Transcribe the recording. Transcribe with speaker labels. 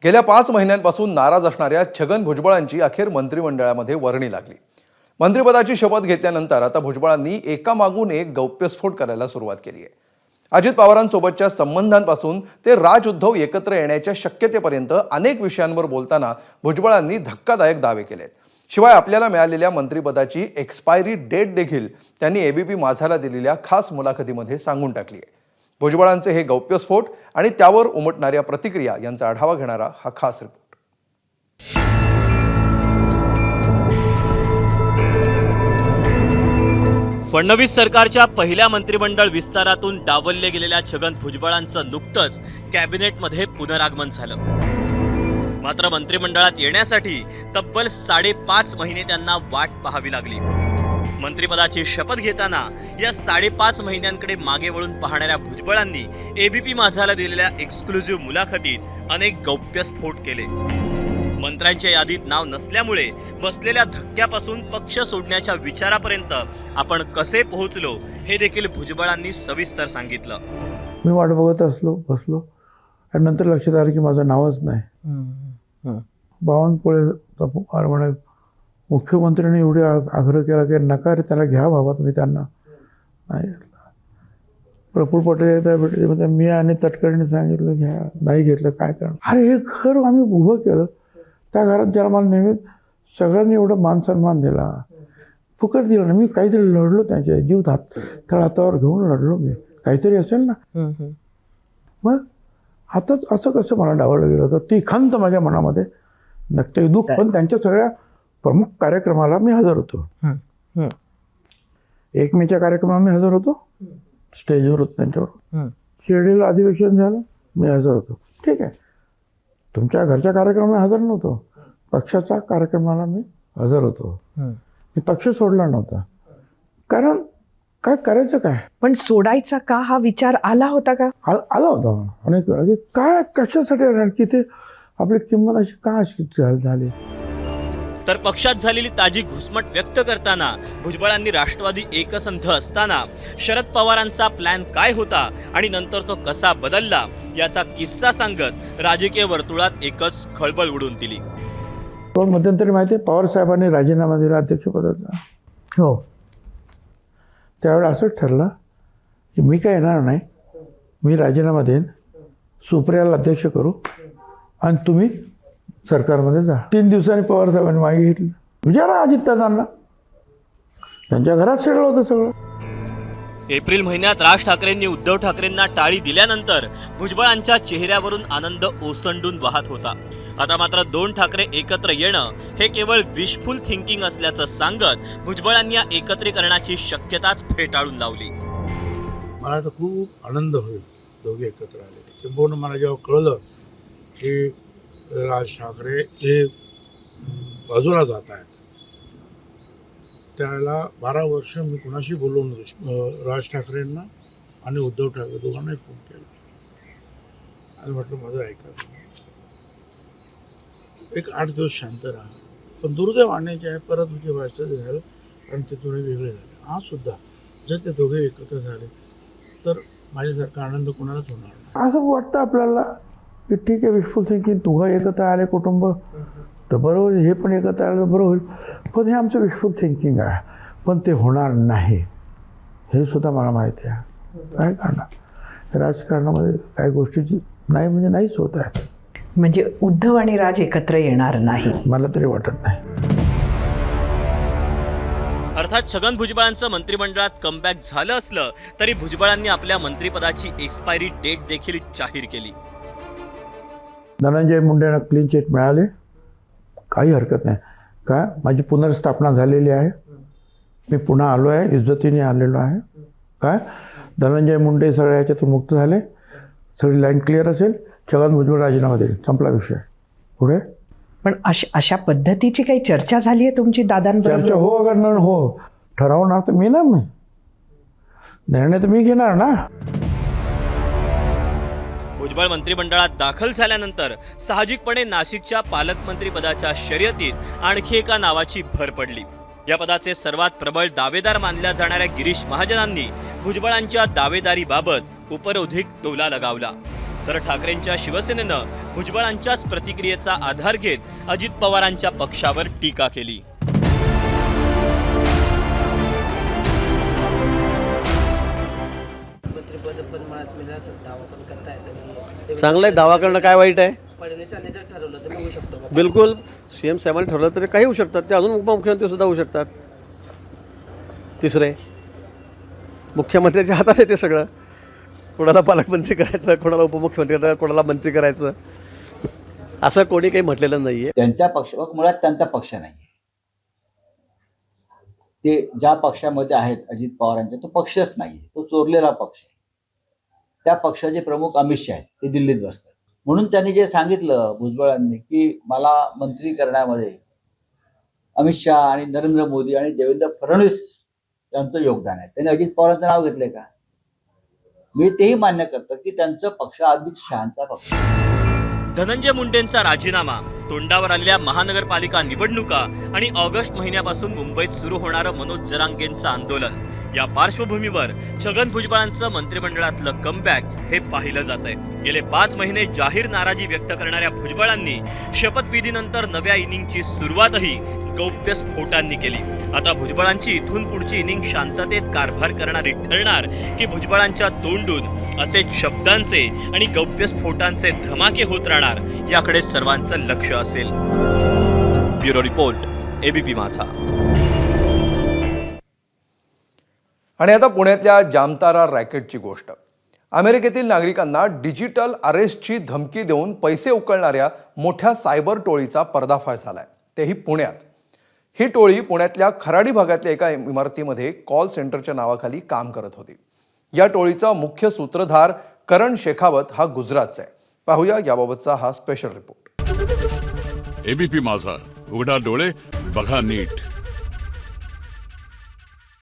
Speaker 1: गेल्या 5 महिन्यांपासून नाराज असणाऱ्या छगन भुजबळांची अखेर मंत्रिमंडळामध्ये वर्णी लागली। मंत्रिपदाची शपथ घेतल्यानंतर आता भुजबळांनी एकामागून एक गौप्यस्फोट करायला सुरुवात केली आहे। अजित पवारांसोबतच्या संबंधांपासून ते राज उद्धव एकत्र येण्याच्या शक्यतेपर्यंत अनेक विषयांवर बोलताना भुजबळांनी धक्कादायक दावे केलेत। शिवाय आपल्याला मिळालेल्या मंत्रिपदाची एक्सपायरी डेट देखील त्यांनी एबीपी माझाला दिलेल्या खास मुलाखतीमध्ये सांगून टाकली आहे। भुजबळांचे हे गौप्यस्फोट आणि त्यावर उमटणाऱ्या प्रतिक्रिया यांचा आढावा घेणारा हा खास रिपोर्ट।
Speaker 2: फडणवीस सरकारच्या पहिल्या मंत्रिमंडळ विस्तारातून डावलले गेलेल्या छगन भुजबळांचं नुकतंच कॅबिनेटमध्ये पुनरागमन झालं। मात्र मंत्रिमंडळात येण्यासाठी तब्बल 5.5 महिने त्यांना वाट पाहावी लागली। मंत्रिपदाची शपथ घेताना या 5.5 महिन्यांकडे मागे वळून पाहणाऱ्या भुजबळांनी एबीपी माझाला दिलेल्या एक्सक्लुझिव्ह मुलाखतीत अनेक गौप्यस्फोट केले। मंत्र्यांच्या यादीत नाव नसल्यामुळे बसलेल्या धक्क्यापासून पक्ष सोडण्याच्या विचारापर्यंत आपण कसे पोहोचलो हे देखील भुजबळांनी सविस्तर सांगितलं।
Speaker 3: मी वाट बघत बसलो आणि नंतर लक्षात आलं की माझं नावच नाही। बावनकुळे म्हणे मुख्यमंत्र्यांनी एवढे आग्रह केला की नका रे त्याला घ्या बाबा तुम्ही, त्यांना नाही घेतला। प्रफुल्ल पटेल भेटले, मी आणि तटकरेंनी सांगितलं घ्या, नाही घेतलं काय करणार। अरे हे घर आम्ही उभं केलं, त्या घरात ज्याला मला नेहमी सगळ्यांनी एवढं मान सन्मान दिला, फुकट दिला ना। मी काहीतरी लढलो, त्यांच्या जीव त्या हातावर घेऊन लढलो मी, काहीतरी असेल ना। मग आताच असं कसं मला डावललं गेलं होतं, ती खंत माझ्या मनामध्ये नक्की दुःख। पण त्यांच्या सगळ्या प्रमुख कार्यक्रमाला मी हजर होतो। 1 मेच्या कार्यक्रमाला मी हजर होतो, स्टेजवर होतो त्यांच्यावर। शिर्डीला अधिवेशन झालं, मी हजर होतो, ठीक आहे। तुमच्या घरच्या कार्यक्रमाला हजर नव्हतो, पक्षाच्या कार्यक्रमाला मी हजर होतो। मी पक्ष सोडला नव्हता, कारण काय करायचं काय,
Speaker 4: पण सोडायचा का हा विचार आला होता का?
Speaker 3: आला होता अनेक वेळा की काय कशासाठी राहील, की ते आपली किंमत अशी का अशी झाली।
Speaker 2: तर पक्षात झालेली ताजी घुसमट व्यक्त करताना भुजबळांनी राष्ट्रवादी एकसंध असताना शरद पवारांचा प्लॅन काय होता आणि नंतर तो कसा बदलला याचा किस्सा सांगत राजकीय वर्तुळात एकच खळबळ उडून दिली।
Speaker 3: पण मध्यंतरी माहिती आहे, पवार साहेबांनी राजीनामा दिला अध्यक्षपदाचा।
Speaker 4: हो,
Speaker 3: त्यावेळेला असंच ठरलं की मी काय येणार नाही, मी राजीनामा देईन, सुप्रियाला अध्यक्ष करू आणि तुम्ही सरकारमध्ये जा। 3 दिवसांनी पवार साहेबांनी मागे घेतली। विचारा अजितदादांना, त्यांच्या घरात शिरलं होतं सगळं।
Speaker 2: एप्रिल महिन्यात राज ठाकरेंनी उद्धव ठाकरेंना टाळी दिल्यानंतर भुजबळांच्या चेहऱ्यावरून आनंद ओसंडून वाहत होता। आता मात्र 2 ठाकरे एकत्र येणं हे केवळ विशफुल थिंकिंग असल्याचं सांगत भुजबळांनी या एकत्रीकरणाची शक्यताच फेटाळून लावली।
Speaker 5: मला तर खूप आनंद होईल दोघे एकत्र आले। किंबहुना मला जेव्हा कळलं की राज ठाकरे हे बाजूला जात आहे, त्यावेळेला 12 वर्ष मी कुणाशी बोललो नव्हतो। राज ठाकरेंना आणि उद्धव ठाकरे दोघांनाही फोन केला आणि म्हटलं माझं ऐका, एक 8 दिवस शांत राहा। पण दुर्दैव आणायचे आहे, परत म्हणजे व्हायचं झालं, कारण ते थोडे वेगळे झाले। आज सुद्धा जर ते दोघे एकत्र झाले तर माझ्यासारखा आनंद कोणालाच होणार नाही।
Speaker 3: असं वाटतं आपल्याला की ठीक आहे, विशफुल थिंकिंग, तुघं एकत्र आले कुटुंब तर बरं होईल, हे पण एकत्र आलं बरं होईल, पण हे आमचं विशफुल थिंकिंग आहे, पण ते होणार नाही हे सुद्धा मला माहिती आहे। काय करणार, राजकारणामध्ये काही गोष्टीची नाही म्हणजे नाहीच होत आहे।
Speaker 4: म्हणजे उद्धव आणि राज एकत्र येणार नाही,
Speaker 3: मला तरी वाटत नाही।
Speaker 2: अर्थात छगन भुजबळांचं मंत्रिमंडळात कमबॅक झालं असलं तरी भुजबळांनी आपल्या मंत्रिपदाची एक्सपायरी डेट देखील जाहीर केली।
Speaker 3: धनंजय मुंडेंना क्लीन चिट मिळाले, काही हरकत नाही। काय माझी पुनर्स्थापना झालेली आहे, मी पुन्हा आलो आहे, इज्जतीने आलेलो आहे। काय धनंजय मुंडे सगळ्या ह्याच्यातून मुक्त झाले, सगळी लाईन क्लिअर असेल, छगन भुजबळ राजीनामा देईल, संपला विषय। पुढे
Speaker 4: पण अशा पद्धतीची काही चर्चा झाली आहे तुमची दादांबरोबर?
Speaker 3: चर्चा हो करणार, हो ठरवणार तर मी ना, मी निर्णय तर मी घेणार ना।
Speaker 2: भुजबळ मंत्रिमंडळात दाखल झाल्यानंतर साहजिकपणे नाशिकच्या पालकमंत्री पदाच्या शर्यतीत आणखी एका नावाची भर पडली। या पदाचे सर्वात प्रबळ दावेदार मानल्या जाणाऱ्या गिरीश महाजनांनी भुजबळांच्या दावेदारीबाबत उपरोधिक टोला लगावला। तर ठाकरेंच्या शिवसेनेनं भुजबळांच्याच प्रतिक्रियेचा आधार घेत अजित पवारांच्या पक्षावर टीका केली.
Speaker 6: मंत्रिपद पण मलाच मिळेल असं दावा पण करता येतो.
Speaker 7: चांगलं आहे, दावा करणं काय वाईट आहे?
Speaker 6: फडणवीसांनी जर ठरवलं तर मी होऊ शकतो का?
Speaker 7: बिलकुल. सीएम साहेबांनी ठरवलं तरी काही होऊ शकतात, ते अजून उपमुख्यमंत्री सुद्धा होऊ शकतात. तिसरे मुख्यमंत्र्याच्या हातात आहे ते सगळं. कोणाला पालकमंत्री करायचं, कोणाला उपमुख्यमंत्री करायचं, कोणाला मंत्री करायचं, असं कोणी काही म्हटलेलं नाही आहे.
Speaker 8: त्यांच्या पक्ष मुळात त्यांचा पक्ष नाही. ते ज्या पक्षामध्ये आहेत अजित पवारांचे, तो पक्षच नाही, तो चोरलेला पक्ष आहे. त्या पक्षाचे प्रमुख अमित शहा आहेत, ते दिल्लीत बसतात. म्हणून त्यांनी जे सांगितलं भुजबळांनी की मला मंत्री करण्यामध्ये अमित शहा आणि नरेंद्र मोदी आणि देवेंद्र फडणवीस यांचं योगदान आहे. त्यांनी अजित पवारांचं नाव घेतलंय का? मी तेही मान्य करतो की त्यांचं पक्ष अमित शहांचा पक्ष.
Speaker 2: धनंजय मुंडेंचा राजीनामा, तोंडावर आलेल्या महानगरपालिका निवडणुका आणि ऑगस्ट महिन्यापासून मुंबईत सुरू होणारं मनोज जरांगेंचं आंदोलन या पार्श्वभूमीवर छगन भुजबळांचं मंत्रिमंडळातलं कमबॅक हे पाहिलं जात आहे. गेले 5 महिने जाहीर नाराजी व्यक्त करणाऱ्या भुजबळांनी शपथविधीनंतर नव्या इनिंगची सुरुवातही गौप्यस्फोटांनी केली. आता भुजबळांची इथून पुढची इनिंग शांततेत कारभार करणारी ठरणार की भुजबळांच्या तोंडून असेच शब्दांचे आणि गौप्यस्फोटांचे धमाके होत राहणार, याकडे सर्वांचं लक्ष असेल. ब्युरो रिपोर्ट, एबीपी माझा.
Speaker 1: आणि आता पुण्यातल्या जामतारा रॅकेटची गोष्ट. अमेरिकेतील नागरिकांना डिजिटल अरेस्टची धमकी देऊन पैसे उकळणाऱ्या मोठ्या सायबर टोळीचा पर्दाफाश झालाय, तेही पुण्यात. ही टोळी पुण्यातल्या खराडी भागातल्या एका इमारतीमध्ये कॉल सेंटरच्या नावाखाली काम करत होती. या टोळीचा मुख्य सूत्रधार करण शेखावत हा गुजरातचा आहे. पाहूया याबाबतचा हा स्पेशल रिपोर्ट.
Speaker 9: एबीपी माझा, उघडा डोळे बघा नीट.